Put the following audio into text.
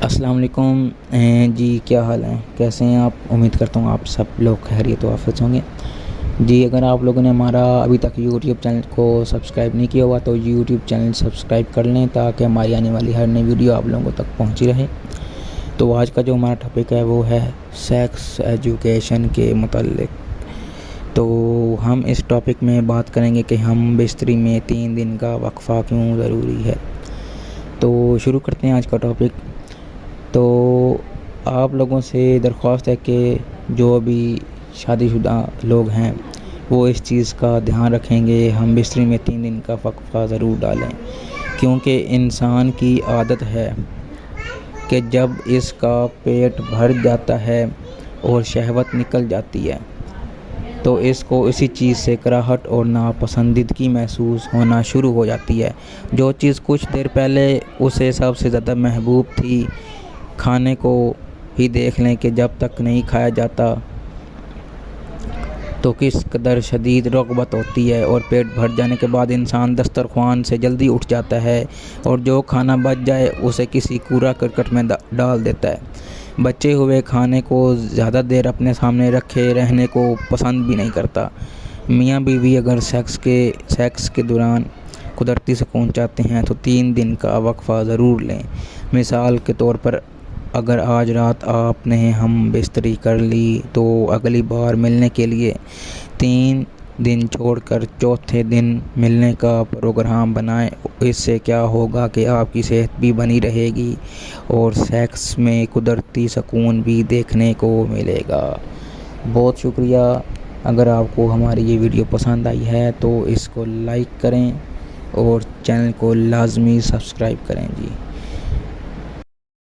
السلام علیکم جی، کیا حال ہے؟ کیسے ہیں آپ؟ امید کرتا ہوں آپ سب لوگ خیریت و عافیت ہوں گے جی۔ اگر آپ لوگوں نے ہمارا ابھی تک یوٹیوب چینل کو سبسکرائب نہیں کیا ہوا تو یوٹیوب چینل سبسکرائب کر لیں تاکہ ہماری آنے والی ہر نئی ویڈیو آپ لوگوں تک پہنچی رہے۔ تو آج کا جو ہمارا ٹاپک ہے وہ ہے سیکس ایجوکیشن کے متعلق۔ تو ہم اس ٹاپک میں بات کریں گے کہ ہم بستری میں 3 دن کا وقفہ کیوں ضروری ہے۔ تو شروع کرتے ہیں آج کا ٹاپک۔ تو آپ لوگوں سے درخواست ہے کہ جو بھی شادی شدہ لوگ ہیں وہ اس چیز کا دھیان رکھیں گے، ہم بستری میں 3 دن کا وقفہ ضرور ڈالیں، کیونکہ انسان کی عادت ہے کہ جب اس کا پیٹ بھر جاتا ہے اور شہوت نکل جاتی ہے تو اس کو اسی چیز سے کراہٹ اور ناپسندیدگی محسوس ہونا شروع ہو جاتی ہے۔ جو چیز کچھ دیر پہلے اسے سب سے زیادہ محبوب تھی، کھانے کو ہی دیکھ لیں کہ جب تک نہیں کھایا جاتا تو کس قدر شدید رغبت ہوتی ہے، اور پیٹ بھر جانے کے بعد انسان دسترخوان سے جلدی اٹھ جاتا ہے اور جو کھانا بچ جائے اسے کسی کوڑا کرکٹ میں ڈال دیتا ہے۔ بچے ہوئے کھانے کو زیادہ دیر اپنے سامنے رکھے رہنے کو پسند بھی نہیں کرتا۔ میاں بیوی اگر سیکس کے دوران قدرتی سکون چاہتے ہیں تو 3 دن کا وقفہ ضرور لیں۔ مثال کے طور پر، اگر آج رات آپ نے ہم بستری کر لی تو اگلی بار ملنے کے لیے 3 دن چھوڑ کر چوتھے دن ملنے کا پروگرام بنائیں۔ اس سے کیا ہوگا کہ آپ کی صحت بھی بنی رہے گی اور سیکس میں قدرتی سکون بھی دیکھنے کو ملے گا۔ بہت شکریہ۔ اگر آپ کو ہماری یہ ویڈیو پسند آئی ہے تو اس کو لائک کریں اور چینل کو لازمی سبسکرائب کریں جی۔